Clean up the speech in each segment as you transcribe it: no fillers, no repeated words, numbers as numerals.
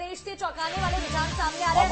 प्रदेश से चौंकाने वाले रुझान सामने आ रहे हैं।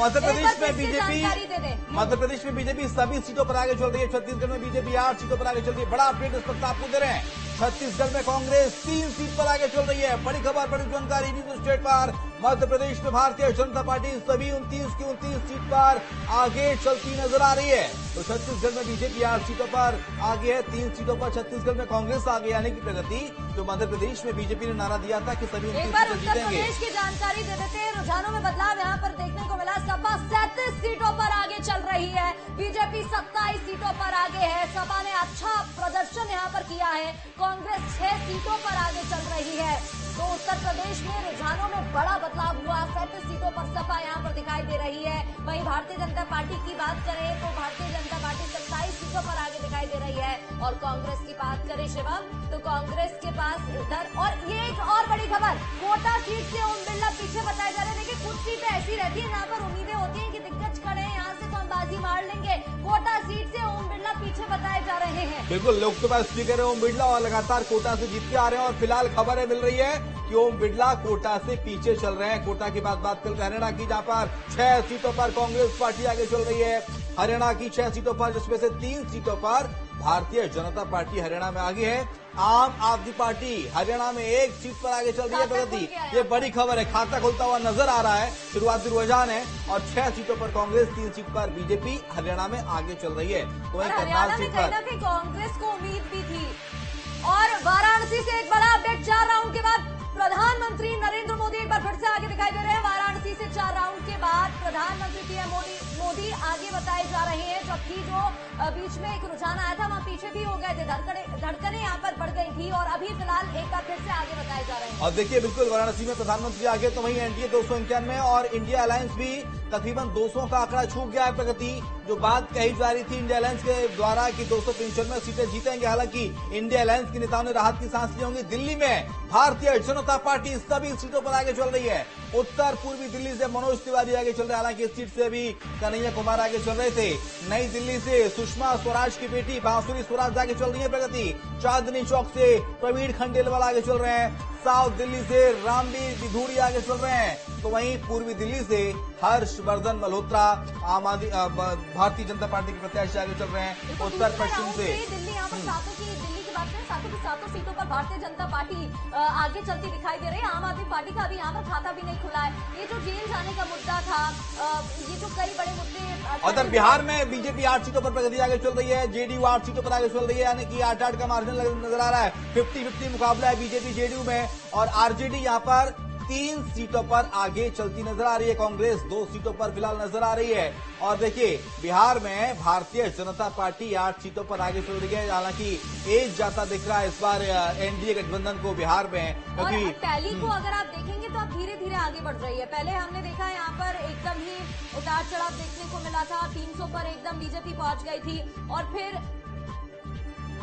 मध्य प्रदेश में बीजेपी सभी सीटों पर आगे चल रही है। छत्तीसगढ़ में बीजेपी 8 सीटों पर आगे चल रही है। बड़ा अपडेट इस वक्त आपको दे रहे हैं। छत्तीसगढ़ में कांग्रेस 3 सीट पर आगे चल रही है। बड़ी खबर, बड़ी जानकारी न्यूज स्टेट पर। मध्य प्रदेश में भारतीय जनता पार्टी सभी 29 की 29 सीट पर आगे चलती नजर आ रही है। तो छत्तीसगढ़ में बीजेपी 8 सीटों पर आगे है, 3 सीटों पर छत्तीसगढ़ में कांग्रेस आगे आने की प्रगति। जो मध्य प्रदेश में बीजेपी ने नारा दिया था कि सभी 29 सीटें जीतेंगे। उत्तर प्रदेश की जानकारी दे देते हैं। रुझानों में बदलाव यहाँ पर देखने को मिला। सपा 37 सीटों पर आगे चल रही है, बीजेपी 27 सीटों पर आगे है। सपा ने अच्छा प्रदर्शन यहाँ पर किया है, कांग्रेस 6 सीटों पर आगे चल रही है। तो उत्तर प्रदेश में रुझानों में बड़ा बदलाव हुआ। 37 सीटों पर सपा यहाँ पर दिखाई दे रही है। वहीं भारतीय जनता पार्टी की बात करें तो भारतीय जनता पार्टी 27 सीटों पर आगे दिखाई दे रही है। और कांग्रेस की बात करें शिवम, तो कांग्रेस के पास इधर, और ये एक और बड़ी खबर, कोटा सीट से ओम बिरला पीछे बताए जा रहे हैं। देखिए, कुछ सीटें ऐसी रहती है जहाँ पर उम्मीदें होती है कि दिग्गज खड़े हैं, यहाँ से तो हम बाजी मार लेंगे। कोटा सीट से ओम बिरला पीछे बताए जा रहे हैं। बिल्कुल, लोकसभा स्पीकर ओम बिरला और लगातार कोटा से जीत के आ रहे हैं। और फिलहाल खबरें मिल रही है कि ओम बिरला कोटा से पीछे चल रहे हैं। कोटा की बात कल हरियाणा की, जहां पर 6 सीटों पर कांग्रेस पार्टी आगे चल रही है। हरियाणा की 6 सीटों पर, जिसमें से 3 सीटों पर भारतीय जनता पार्टी हरियाणा में आगे है। आम आदमी पार्टी हरियाणा में 1 सीट पर आगे चल रही है प्रगति। ये बड़ी खबर है, खाता खुलता हुआ नजर आ रहा है। शुरुआती रुझान है। और 6 सीटों पर कांग्रेस, 3 सीट पर बीजेपी हरियाणा में आगे चल रही है। तो हरियाणा में कहीं ना कहीं कांग्रेस को उम्मीद भी थी। और वाराणसी से एक बड़ा अपडेट, 4 राउंड के बाद प्रधानमंत्री नरेंद्र मोदी एक बार फिर से आगे दिखाई दे रहे हैं। वाराणसी से 4 राउंड के बाद प्रधानमंत्री पीएम मोदी आगे बताए जा रहे हैं। जबकि जो बीच में एक रुझान आया था, वहां पीछे भी हो गए थे, धड़कनें यहाँ पर बढ़ गई थी। और अभी फिलहाल एक बार फिर से आगे बताए जा रहे हैं। और देखिए, बिल्कुल वाराणसी में प्रधानमंत्री आगे, तो वहीं एनडीए 291 और इंडिया अलायंस भी तकरीबन 200 का आंकड़ा छू गया है प्रगति। जो बात कही जा रही थी इंडिया अलायंस के द्वारा कि 295 सीटें जीतेंगे, हालांकि इंडिया अलायंस के नेताओं ने राहत की सांस ली होंगी। दिल्ली में भारतीय जनता पार्टी सभी सीटों पर आगे चल रही है। उत्तर पूर्वी दिल्ली से मनोज तिवारी आगे चल रहे हैं, हालांकि इस सीट से भी कन्हैया कुमार आगे चल रहे थे। नई दिल्ली से सुषमा स्वराज की बेटी बांसुरी स्वराज आगे चल रही है प्रगति। चांदनी चौक से प्रवीण खंडेलवाल आगे चल रहे हैं। साउथ दिल्ली से रामबीर बिधूड़ी आगे चल रहे हैं। तो वहीं पूर्वी दिल्ली से हर्षवर्धन मल्होत्रा भारतीय जनता पार्टी के प्रत्याशी आगे चल रहे हैं। उत्तर पश्चिम से दिल्ली यहाँ पर दिल्ली की बात करें, सातों की सातों सीटों पर भारतीय जनता पार्टी आगे चलती दिखाई दे रही है। आम आदमी पार्टी का अभी यहाँ पर खाता भी नहीं खुला है। ये जो जेल जाने का मुद्दा था, ये जो कई बड़े मुद्दे। उधर बिहार में बीजेपी 8 सीटों पर प्रगति आगे चल रही है। जेडीयू 8 सीटों पर आगे चल रही है, यानी कि 8-8 का मार्जिन नजर आ रहा है। 50-50 मुकाबला है बीजेपी जेडीयू में। और आरजेडी यहाँ पर 3 सीटों पर आगे चलती नजर आ रही है। कांग्रेस 2 सीटों पर फिलहाल नजर आ रही है। और देखिए, बिहार में भारतीय जनता पार्टी 8 सीटों पर आगे चल रही है। हालांकि एज जाता दिख रहा है इस बार एनडीए गठबंधन को बिहार में, क्योंकि टैली को अगर आप देखेंगे तो अब धीरे धीरे आगे बढ़ रही है। पहले हमने देखा यहाँ पर एकदम ही उतार चढ़ाव देखने को मिला था। 300 पर एकदम बीजेपी पहुंच गई थी।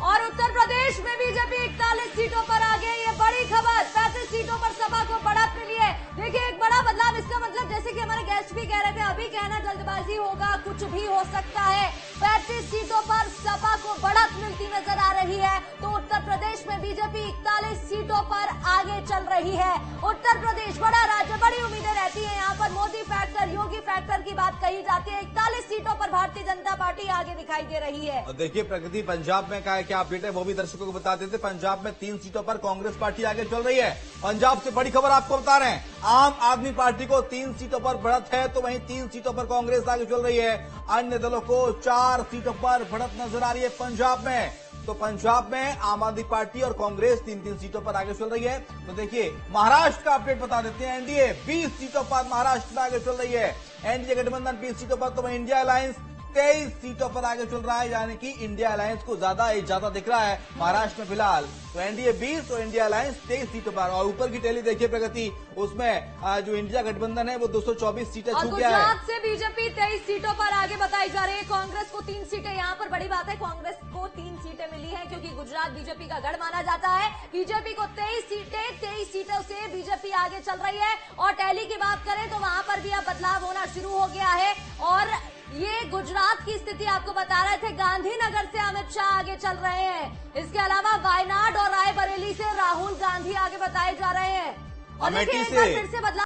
और उत्तर प्रदेश में बीजेपी 41 सीटों पर आगे। ये बड़ी खबर, 35 सीटों पर सपा को बढ़त मिली है। देखिए, एक बड़ा बदलाव। इसका मतलब, जैसे कि हमारे गेस्ट भी कह रहे थे, अभी कहना जल्दबाजी होगा, कुछ भी हो सकता है। 35 सीटों पर सपा को बढ़त मिलती नजर आ रही है। तो उत्तर प्रदेश में बीजेपी 41 सीटों पर आगे चल रही है। उत्तर प्रदेश बड़ा राज्य, बड़ी उम्मीदें रहती है यहाँ पर। मोदी फैक्टर, योगी फैक्टर की बात कही जाती है। 41 सीटों पर भारतीय जनता पार्टी आगे दिखाई दे रही है। देखिए, प्रगति पंजाब में क्या अपडेट है वो भी दर्शकों को बता देते। पंजाब में 3 सीटों पर कांग्रेस पार्टी आगे चल रही है। पंजाब से बड़ी खबर आपको बता रहे हैं, आम आदमी पार्टी को 3 सीटों पर बढ़त है। तो वहीं 3 सीटों पर कांग्रेस आगे चल रही है। अन्य दलों को 4 सीटों पर बढ़त नजर आ रही है पंजाब में। तो पंजाब में आम आदमी पार्टी और कांग्रेस 3-3 सीटों पर आगे चल रही है। तो देखिए, महाराष्ट्र का अपडेट बता देते हैं। एनडीए 20 सीटों पर महाराष्ट्र में आगे चल रही है। एनडीए गठबंधन 20 सीटों पर, तो वहीं इंडिया अलायंस 23 सीटों पर आगे चल रहा है, यानी कि इंडिया अलायंस को ज्यादा दिख रहा है महाराष्ट्र में फिलहाल। तो एनडीए 20 और इंडिया अलायंस 23 सीटों पर। और ऊपर की टैली देखिए प्रगति, उसमें जो इंडिया गठबंधन है वो 224 सीटें छू गया है। गुजरात से बीजेपी 23 सीटों पर आगे बताई जा रही है। कांग्रेस को 3 सीटें, यहाँ पर बड़ी बात है, कांग्रेस को 3 सीटें मिली है, क्योंकि गुजरात बीजेपी का गढ़ माना जाता है। बीजेपी को 23 सीटें, 23 सीटों से बीजेपी आगे चल रही है। और टैली की बात करें तो वहां पर भी अब बदलाव होना शुरू हो गया है। और ये गुजरात की स्थिति आपको बता रहे थे। गांधीनगर से अमित शाह आगे चल रहे हैं। इसके अलावा वायनाड और रायबरेली से राहुल गांधी आगे बताए जा रहे हैं। और अमेठी देखिए, एक बार फिर से बदलाव